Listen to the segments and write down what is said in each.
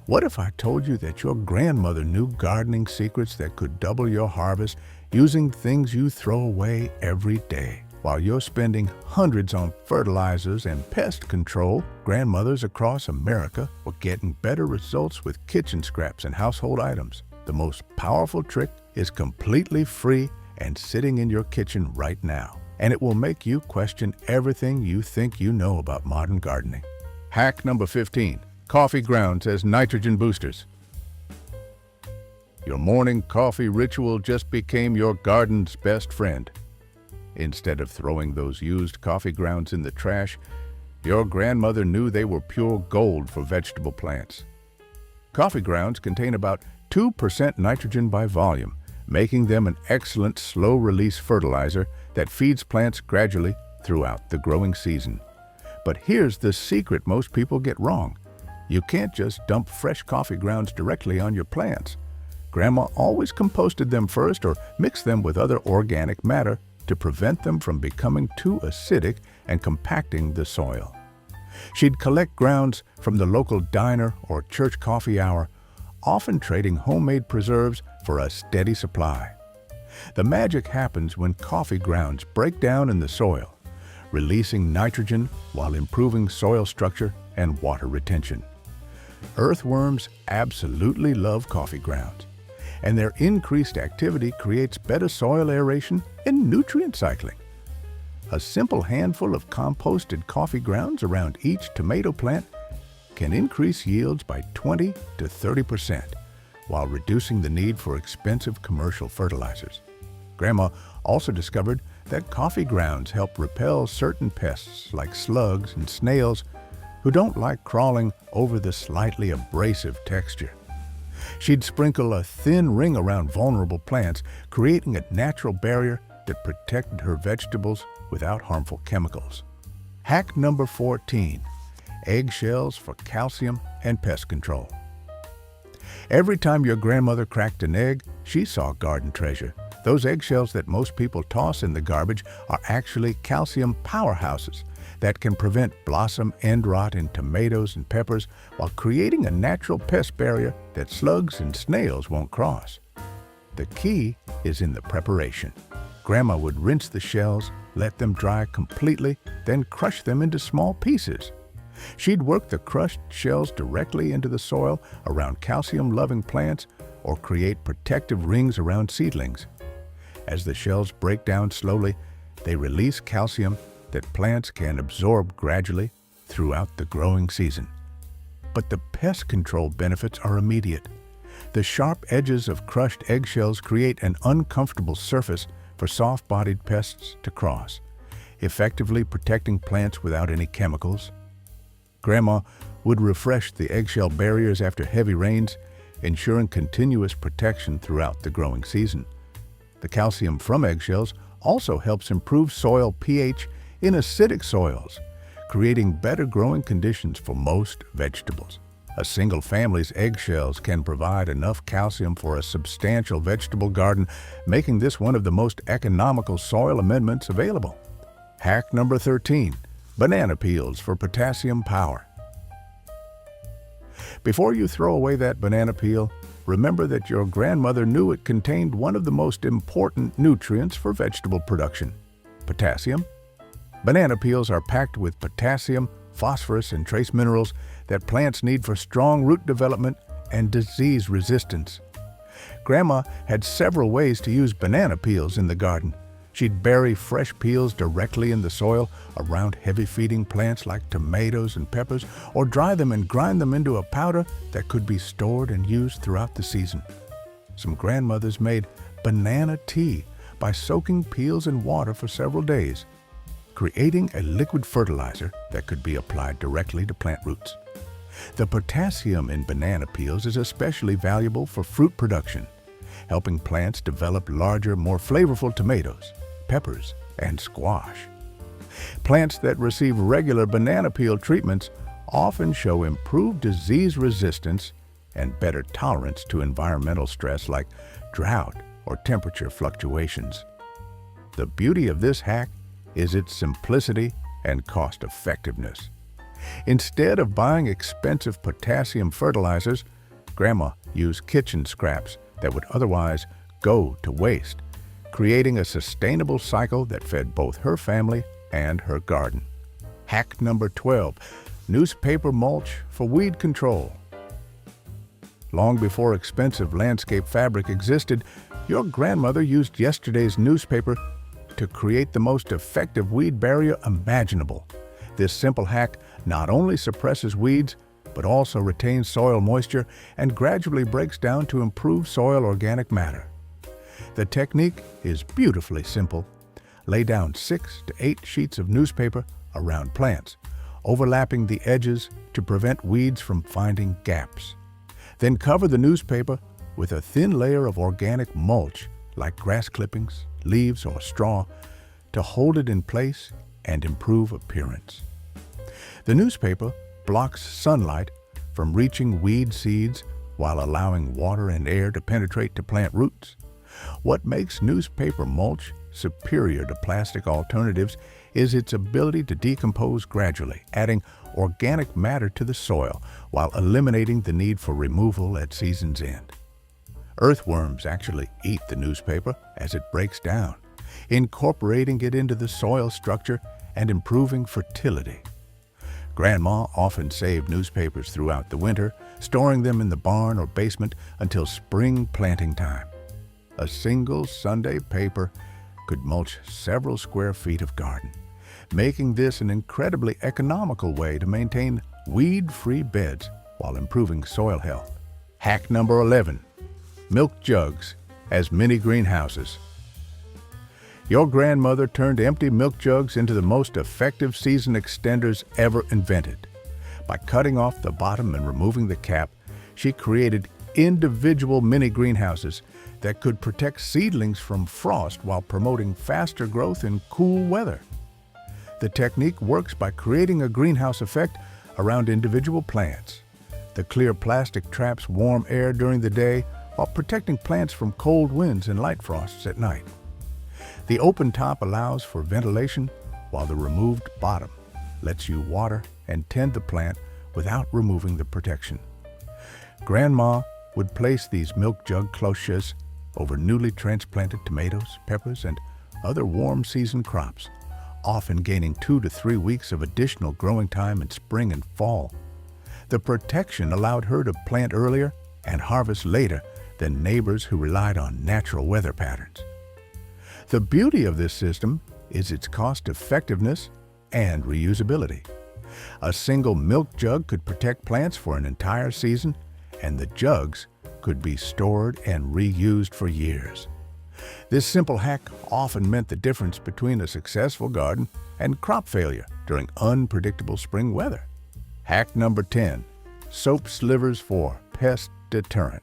What if I told you that your grandmother knew gardening secrets that could double your harvest using things you throw away every day? While you're spending hundreds on fertilizers and pest control, grandmothers across America were getting better results with kitchen scraps and household items. The most powerful trick is completely free and sitting in your kitchen right now, and it will make you question everything you think you know about modern gardening. Hack number 15. Coffee grounds as nitrogen boosters. Your morning coffee ritual just became your garden's best friend. Instead of throwing those used coffee grounds in the trash, your grandmother knew they were pure gold for vegetable plants. Coffee grounds contain about 2% nitrogen by volume, making them an excellent slow-release fertilizer that feeds plants gradually throughout the growing season. But here's the secret most people get wrong. You can't just dump fresh coffee grounds directly on your plants. Grandma always composted them first or mixed them with other organic matter to prevent them from becoming too acidic and compacting the soil. She'd collect grounds from the local diner or church coffee hour, often trading homemade preserves for a steady supply. The magic happens when coffee grounds break down in the soil, releasing nitrogen while improving soil structure and water retention. Earthworms absolutely love coffee grounds, and their increased activity creates better soil aeration and nutrient cycling. A simple handful of composted coffee grounds around each tomato plant can increase yields by 20 to 30%, while reducing the need for expensive commercial fertilizers. Grandma also discovered that coffee grounds help repel certain pests like slugs and snails who don't like crawling over the slightly abrasive texture. She'd sprinkle a thin ring around vulnerable plants, creating a natural barrier that protected her vegetables without harmful chemicals. Hack number 14. Eggshells for calcium and pest control. Every time your grandmother cracked an egg, she saw garden treasure. Those eggshells that most people toss in the garbage are actually calcium powerhouses that can prevent blossom end rot in tomatoes and peppers while creating a natural pest barrier that slugs and snails won't cross. The key is in the preparation. Grandma would rinse the shells, let them dry completely, then crush them into small pieces. She'd work the crushed shells directly into the soil around calcium-loving plants or create protective rings around seedlings. As the shells break down slowly, they release calcium that plants can absorb gradually throughout the growing season. But the pest control benefits are immediate. The sharp edges of crushed eggshells create an uncomfortable surface for soft-bodied pests to cross, effectively protecting plants without any chemicals. Grandma would refresh the eggshell barriers after heavy rains, ensuring continuous protection throughout the growing season. The calcium from eggshells also helps improve soil pH in acidic soils, creating better growing conditions for most vegetables. A single family's eggshells can provide enough calcium for a substantial vegetable garden, making this one of the most economical soil amendments available. Hack number 13. Banana peels for potassium power. Before you throw away that banana peel, remember that your grandmother knew it contained one of the most important nutrients for vegetable production: potassium. Banana peels are packed with potassium, phosphorus, and trace minerals that plants need for strong root development and disease resistance. Grandma had several ways to use banana peels in the garden. She'd bury fresh peels directly in the soil around heavy-feeding plants like tomatoes and peppers, or dry them and grind them into a powder that could be stored and used throughout the season. Some grandmothers made banana tea by soaking peels in water for several days, creating a liquid fertilizer that could be applied directly to plant roots. The potassium in banana peels is especially valuable for fruit production, helping plants develop larger, more flavorful tomatoes, peppers, and squash. Plants that receive regular banana peel treatments often show improved disease resistance and better tolerance to environmental stress like drought or temperature fluctuations. The beauty of this hack is its simplicity and cost-effectiveness. Instead of buying expensive potassium fertilizers, Grandma used kitchen scraps that would otherwise go to waste, creating a sustainable cycle that fed both her family and her garden. Hack number 12, newspaper mulch for weed control. Long before expensive landscape fabric existed, your grandmother used yesterday's newspaper to create the most effective weed barrier imaginable. This simple hack not only suppresses weeds, but also retains soil moisture and gradually breaks down to improve soil organic matter. The technique is beautifully simple. Lay down 6 to 8 sheets of newspaper around plants, overlapping the edges to prevent weeds from finding gaps. Then cover the newspaper with a thin layer of organic mulch like grass clippings, leaves, or straw to hold it in place and improve appearance. The newspaper blocks sunlight from reaching weed seeds while allowing water and air to penetrate to plant roots. What makes newspaper mulch superior to plastic alternatives is its ability to decompose gradually, adding organic matter to the soil while eliminating the need for removal at season's end. Earthworms actually eat the newspaper as it breaks down, incorporating it into the soil structure and improving fertility. Grandma often saved newspapers throughout the winter, storing them in the barn or basement until spring planting time. A single Sunday paper could mulch several square feet of garden, making this an incredibly economical way to maintain weed-free beds while improving soil health. Hack number 11, milk jugs as mini greenhouses. Your grandmother turned empty milk jugs into the most effective season extenders ever invented. By cutting off the bottom and removing the cap, she created individual mini greenhouses that could protect seedlings from frost while promoting faster growth in cool weather. The technique works by creating a greenhouse effect around individual plants. The clear plastic traps warm air during the day while protecting plants from cold winds and light frosts at night. The open top allows for ventilation, while the removed bottom lets you water and tend the plant without removing the protection. Grandma would place these milk jug cloches over newly transplanted tomatoes, peppers, and other warm season crops, often gaining 2 to 3 weeks of additional growing time in spring and fall. The protection allowed her to plant earlier and harvest later than neighbors who relied on natural weather patterns. The beauty of this system is its cost-effectiveness and reusability. A single milk jug could protect plants for an entire season, and the jugs could be stored and reused for years. This simple hack often meant the difference between a successful garden and crop failure during unpredictable spring weather. Hack number 10, soap slivers for pest deterrent.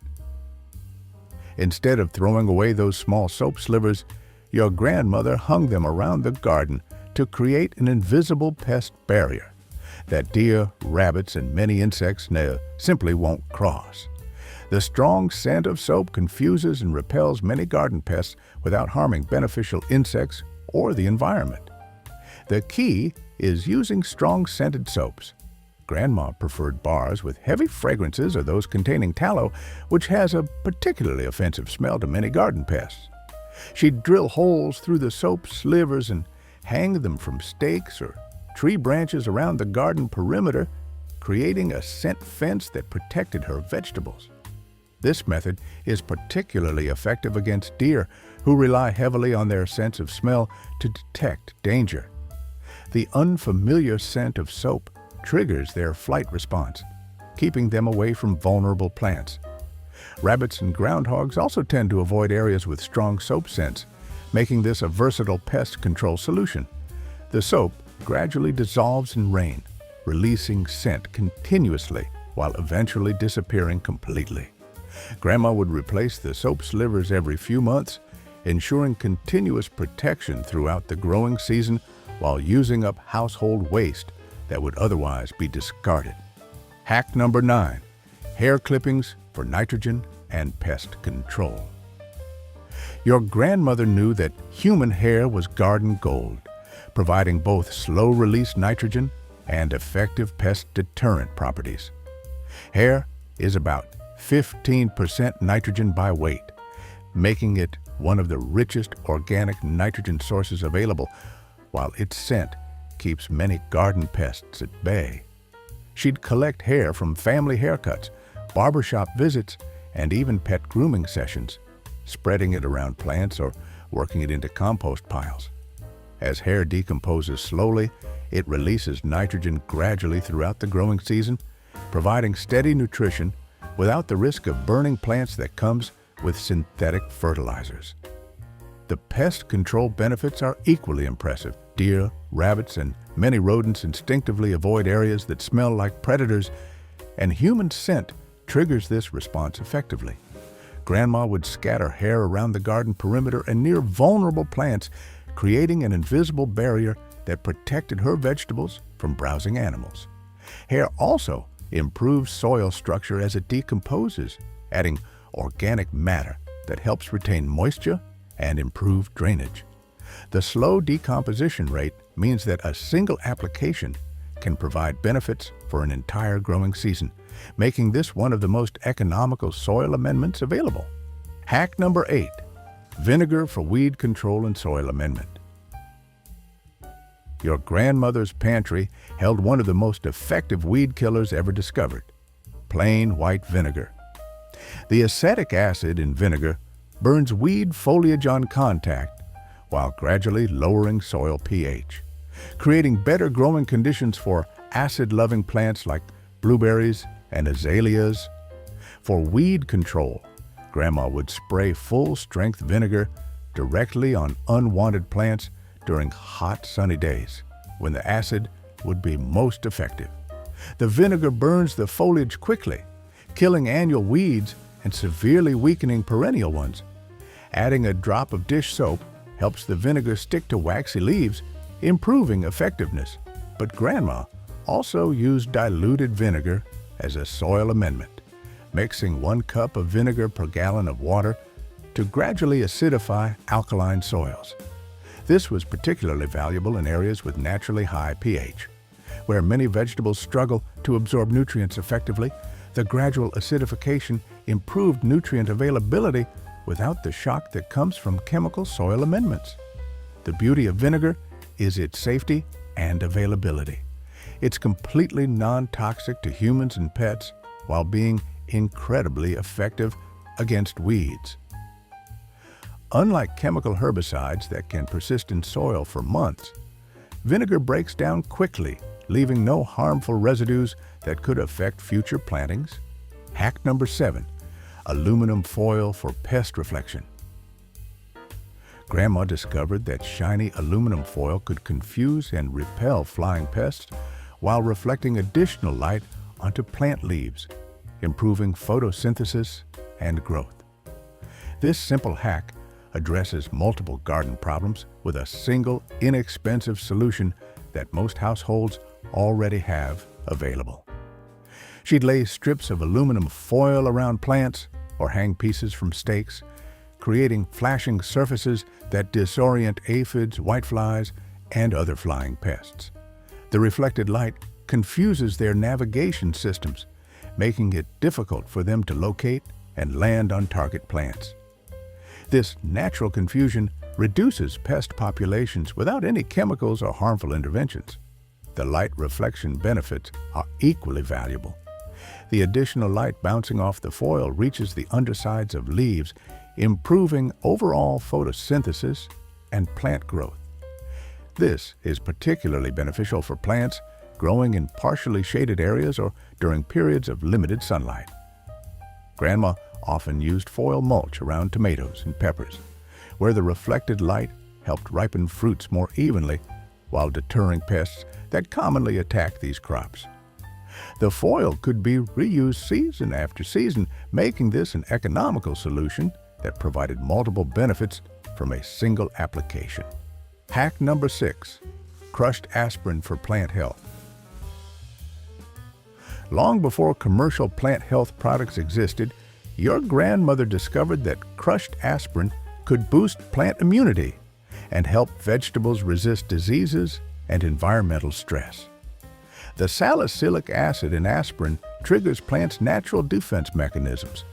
Instead of throwing away those small soap slivers, your grandmother hung them around the garden to create an invisible pest barrier that deer, rabbits, and many insects simply won't cross. The strong scent of soap confuses and repels many garden pests without harming beneficial insects or the environment. The key is using strong scented soaps. Grandma preferred bars with heavy fragrances or those containing tallow, which has a particularly offensive smell to many garden pests. She'd drill holes through the soap slivers and hang them from stakes or tree branches around the garden perimeter, creating a scent fence that protected her vegetables. This method is particularly effective against deer, who rely heavily on their sense of smell to detect danger. The unfamiliar scent of soap triggers their flight response, keeping them away from vulnerable plants. Rabbits and groundhogs also tend to avoid areas with strong soap scents, making this a versatile pest control solution. The soap gradually dissolves in rain, releasing scent continuously while eventually disappearing completely. Grandma would replace the soap slivers every few months, ensuring continuous protection throughout the growing season while using up household waste that would otherwise be discarded. Hack number 9, hair clippings for nitrogen and pest control. Your grandmother knew that human hair was garden gold, providing both slow-release nitrogen and effective pest deterrent properties. Hair is about 15% nitrogen by weight, making it one of the richest organic nitrogen sources available, while its scent keeps many garden pests at bay. She'd collect hair from family haircuts, barbershop visits, and even pet grooming sessions, spreading it around plants or working it into compost piles. As hair decomposes slowly, it releases nitrogen gradually throughout the growing season, providing steady nutrition without the risk of burning plants that comes with synthetic fertilizers. The pest control benefits are equally impressive. Deer, rabbits, and many rodents instinctively avoid areas that smell like predators, and human scent triggers this response effectively. Grandma would scatter hair around the garden perimeter and near vulnerable plants, creating an invisible barrier that protected her vegetables from browsing animals. Hair also improves soil structure as it decomposes, adding organic matter that helps retain moisture and improve drainage. The slow decomposition rate means that a single application can provide benefits for an entire growing season, making this one of the most economical soil amendments available. Hack number 8, vinegar for weed control and soil amendment. Your grandmother's pantry held one of the most effective weed killers ever discovered: plain white vinegar. The acetic acid in vinegar burns weed foliage on contact while gradually lowering soil pH, creating better growing conditions for acid-loving plants like blueberries and azaleas. For weed control, Grandma would spray full-strength vinegar directly on unwanted plants during hot, sunny days, when the acid would be most effective. The vinegar burns the foliage quickly, killing annual weeds and severely weakening perennial ones. Adding a drop of dish soap helps the vinegar stick to waxy leaves, improving effectiveness. But Grandma also used diluted vinegar as a soil amendment, mixing 1 cup of vinegar per gallon of water to gradually acidify alkaline soils. This was particularly valuable in areas with naturally high pH. Where many vegetables struggle to absorb nutrients effectively, the gradual acidification improved nutrient availability without the shock that comes from chemical soil amendments. The beauty of vinegar is its safety and availability. It's completely non-toxic to humans and pets while being incredibly effective against weeds. Unlike chemical herbicides that can persist in soil for months, vinegar breaks down quickly, leaving no harmful residues that could affect future plantings. Hack number 7, aluminum foil for pest reflection. Grandma discovered that shiny aluminum foil could confuse and repel flying pests while reflecting additional light onto plant leaves, improving photosynthesis and growth. This simple hack addresses multiple garden problems with a single, inexpensive solution that most households already have available. She'd lay strips of aluminum foil around plants or hang pieces from stakes, creating flashing surfaces that disorient aphids, whiteflies, and other flying pests. The reflected light confuses their navigation systems, making it difficult for them to locate and land on target plants. This natural confusion reduces pest populations without any chemicals or harmful interventions. The light reflection benefits are equally valuable. The additional light bouncing off the foil reaches the undersides of leaves, improving overall photosynthesis and plant growth. This is particularly beneficial for plants growing in partially shaded areas or during periods of limited sunlight. Grandma often used foil mulch around tomatoes and peppers, where the reflected light helped ripen fruits more evenly while deterring pests that commonly attack these crops. The foil could be reused season after season, making this an economical solution that provided multiple benefits from a single application. Hack number 6, crushed aspirin for plant health. Long before commercial plant health products existed, your grandmother discovered that crushed aspirin could boost plant immunity and help vegetables resist diseases and environmental stress. The salicylic acid in aspirin triggers plants' natural defense mechanisms,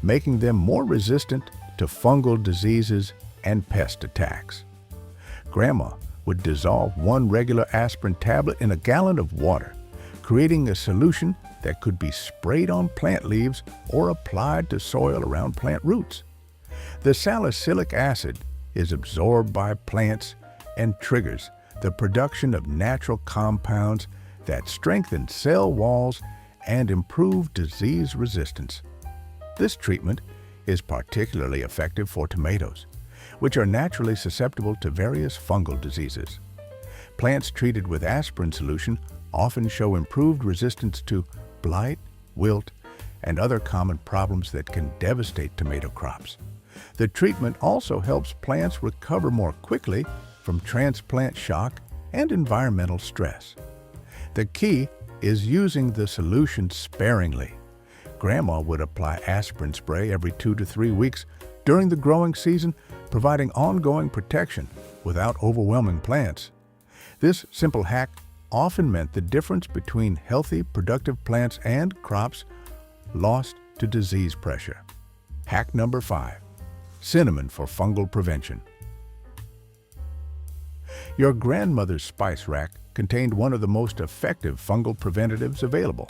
making them more resistant to fungal diseases and pest attacks. Grandma would dissolve one regular aspirin tablet in a gallon of water, creating a solution that could be sprayed on plant leaves or applied to soil around plant roots. The salicylic acid is absorbed by plants and triggers the production of natural compounds that strengthen cell walls and improve disease resistance. This treatment is particularly effective for tomatoes, which are naturally susceptible to various fungal diseases. Plants treated with aspirin solution often show improved resistance to blight, wilt, and other common problems that can devastate tomato crops. The treatment also helps plants recover more quickly from transplant shock and environmental stress. The key is using the solution sparingly. Grandma would apply aspirin spray every 2 to 3 weeks during the growing season, providing ongoing protection without overwhelming plants. This simple hack often meant the difference between healthy, productive plants and crops lost to disease pressure. Hack number 5. Cinnamon for fungal prevention. Your grandmother's spice rack contained one of the most effective fungal preventatives available: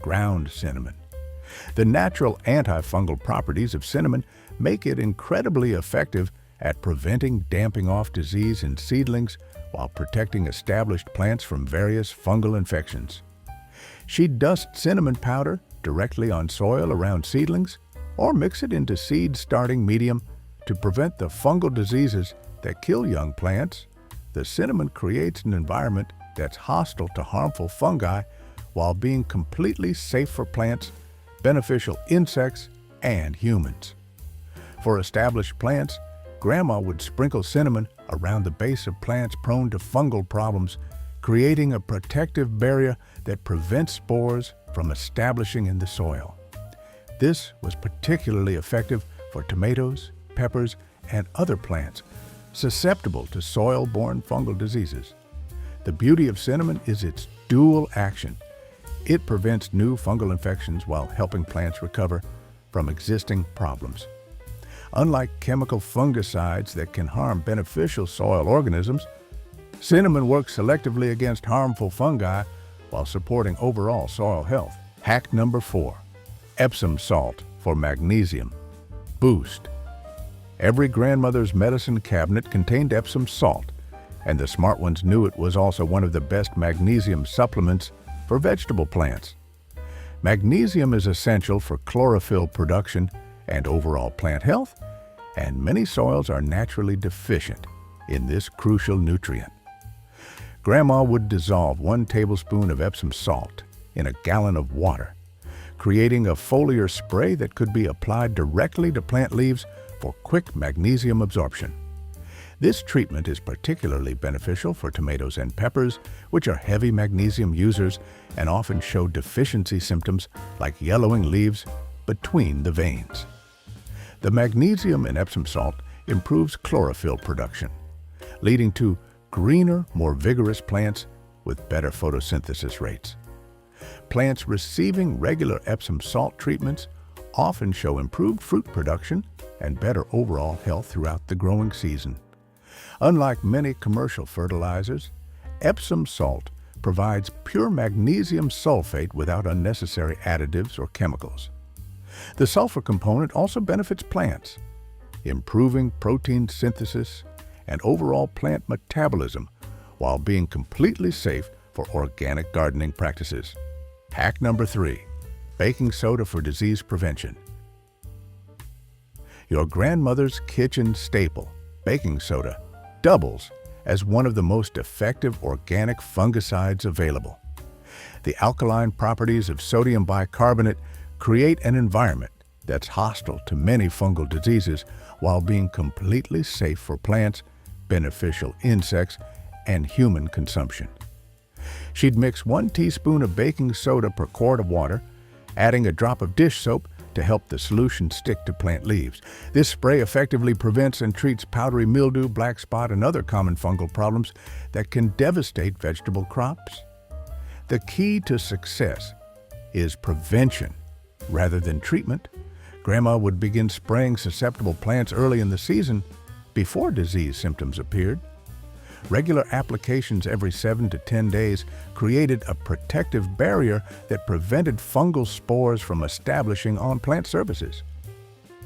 ground cinnamon. The natural antifungal properties of cinnamon make it incredibly effective at preventing damping off disease in seedlings while protecting established plants from various fungal infections. She'd dust cinnamon powder directly on soil around seedlings or mix it into seed starting medium to prevent the fungal diseases that kill young plants. The cinnamon creates an environment that's hostile to harmful fungi while being completely safe for plants, beneficial insects, and humans. For established plants, Grandma would sprinkle cinnamon around the base of plants prone to fungal problems, creating a protective barrier that prevents spores from establishing in the soil. This was particularly effective for tomatoes, peppers, and other plants susceptible to soil-borne fungal diseases. The beauty of cinnamon is its dual action. It prevents new fungal infections while helping plants recover from existing problems. Unlike chemical fungicides that can harm beneficial soil organisms, cinnamon works selectively against harmful fungi while supporting overall soil health. Hack number 4. Epsom salt for magnesium boost. Every grandmother's medicine cabinet contained Epsom salt, and the smart ones knew it was also one of the best magnesium supplements for vegetable plants. Magnesium is essential for chlorophyll production and overall plant health, and many soils are naturally deficient in this crucial nutrient. Grandma would dissolve 1 tablespoon of Epsom salt in a gallon of water, creating a foliar spray that could be applied directly to plant leaves for quick magnesium absorption. This treatment is particularly beneficial for tomatoes and peppers, which are heavy magnesium users and often show deficiency symptoms like yellowing leaves between the veins. The magnesium in Epsom salt improves chlorophyll production, leading to greener, more vigorous plants with better photosynthesis rates. Plants receiving regular Epsom salt treatments often show improved fruit production and better overall health throughout the growing season. Unlike many commercial fertilizers, Epsom salt provides pure magnesium sulfate without unnecessary additives or chemicals. The sulfur component also benefits plants, improving protein synthesis and overall plant metabolism while being completely safe for organic gardening practices. Hack number 3. Baking soda for disease prevention. Your grandmother's kitchen staple, baking soda, doubles as one of the most effective organic fungicides available. The alkaline properties of sodium bicarbonate create an environment that's hostile to many fungal diseases while being completely safe for plants, beneficial insects, and human consumption. She'd mix 1 teaspoon of baking soda per quart of water, adding a drop of dish soap to help the solution stick to plant leaves. This spray effectively prevents and treats powdery mildew, black spot, and other common fungal problems that can devastate vegetable crops. The key to success is prevention rather than treatment. Grandma would begin spraying susceptible plants early in the season before disease symptoms appeared. Regular applications every 7 to 10 days created a protective barrier that prevented fungal spores from establishing on plant surfaces.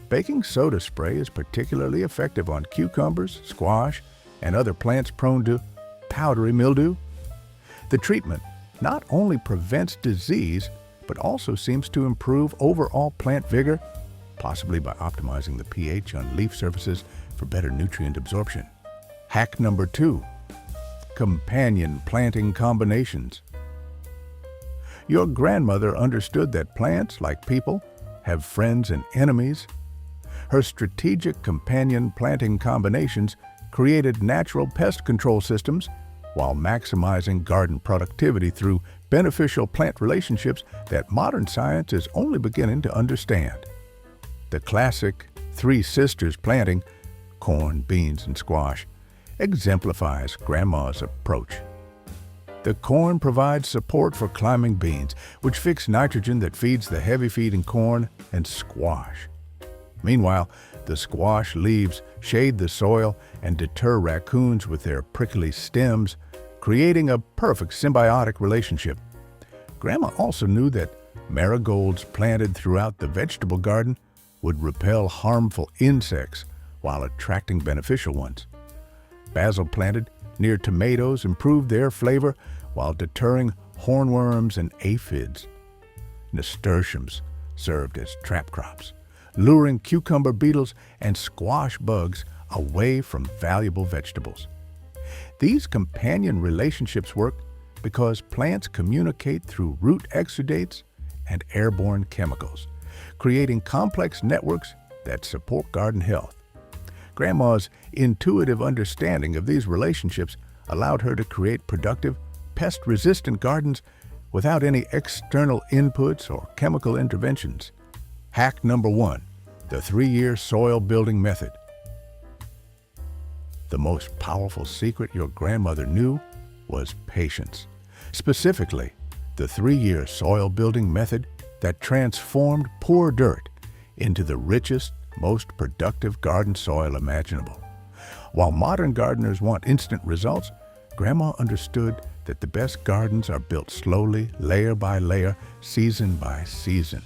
Baking soda spray is particularly effective on cucumbers, squash, and other plants prone to powdery mildew. The treatment not only prevents disease, but also seems to improve overall plant vigor, possibly by optimizing the pH on leaf surfaces for better nutrient absorption. Hack number 2, companion planting combinations. Your grandmother understood that plants, like people, have friends and enemies. Her strategic companion planting combinations created natural pest control systems while maximizing garden productivity through beneficial plant relationships that modern science is only beginning to understand. The classic three sisters planting, corn, beans, and squash, exemplifies Grandma's approach. The corn provides support for climbing beans, which fix nitrogen that feeds the heavy-feeding corn and squash. Meanwhile, the squash leaves shade the soil and deter raccoons with their prickly stems, creating a perfect symbiotic relationship. Grandma also knew that marigolds planted throughout the vegetable garden would repel harmful insects while attracting beneficial ones. Basil planted near tomatoes improved their flavor while deterring hornworms and aphids. Nasturtiums served as trap crops, luring cucumber beetles and squash bugs away from valuable vegetables. These companion relationships work because plants communicate through root exudates and airborne chemicals, creating complex networks that support garden health. Grandma's intuitive understanding of these relationships allowed her to create productive, pest-resistant gardens without any external inputs or chemical interventions. Hack number 1, the 3-year soil building method. The most powerful secret your grandmother knew was patience. Specifically, the 3-year soil building method that transformed poor dirt into the richest, most productive garden soil imaginable. While modern gardeners want instant results, Grandma understood that the best gardens are built slowly, layer by layer, season by season.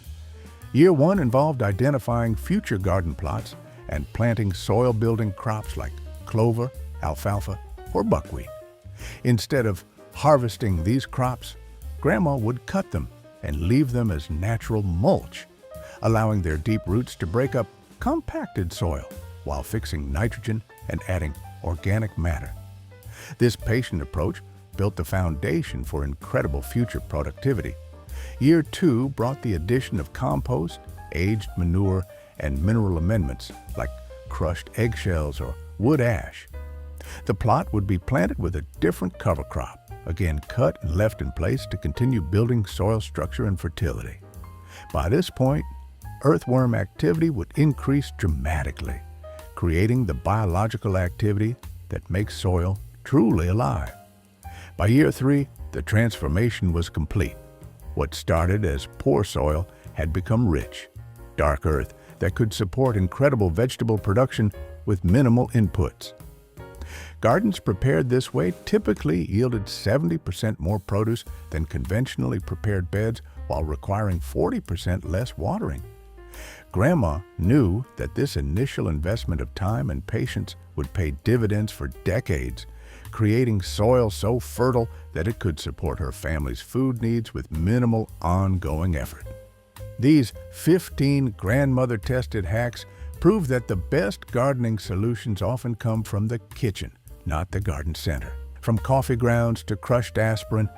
Year 1 involved identifying future garden plots and planting soil-building crops like clover, alfalfa, or buckwheat. Instead of harvesting these crops, Grandma would cut them and leave them as natural mulch, allowing their deep roots to break up compacted soil while fixing nitrogen and adding organic matter. This patient approach built the foundation for incredible future productivity. Year 2 brought the addition of compost, aged manure, and mineral amendments like crushed eggshells or wood ash. The plot would be planted with a different cover crop, again cut and left in place to continue building soil structure and fertility. By this point, earthworm activity would increase dramatically, creating the biological activity that makes soil truly alive. By year 3, the transformation was complete. What started as poor soil had become rich, dark earth that could support incredible vegetable production with minimal inputs. Gardens prepared this way typically yielded 70% more produce than conventionally prepared beds while requiring 40% less watering. Grandma knew that this initial investment of time and patience would pay dividends for decades, creating soil so fertile that it could support her family's food needs with minimal ongoing effort. These 15 grandmother-tested hacks prove that the best gardening solutions often come from the kitchen, not the garden center. From coffee grounds to crushed aspirin,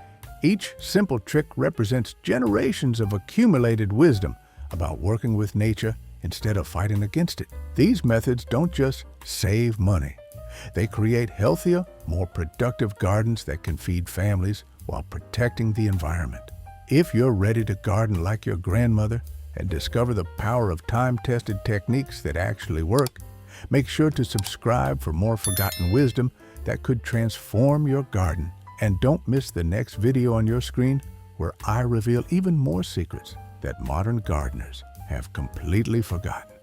each simple trick represents generations of accumulated wisdom about working with nature instead of fighting against it. These methods don't just save money. They create healthier, more productive gardens that can feed families while protecting the environment. If you're ready to garden like your grandmother and discover the power of time-tested techniques that actually work, make sure to subscribe for more forgotten wisdom that could transform your garden And don't miss the next video on your screen where I reveal even more secrets that modern gardeners have completely forgotten.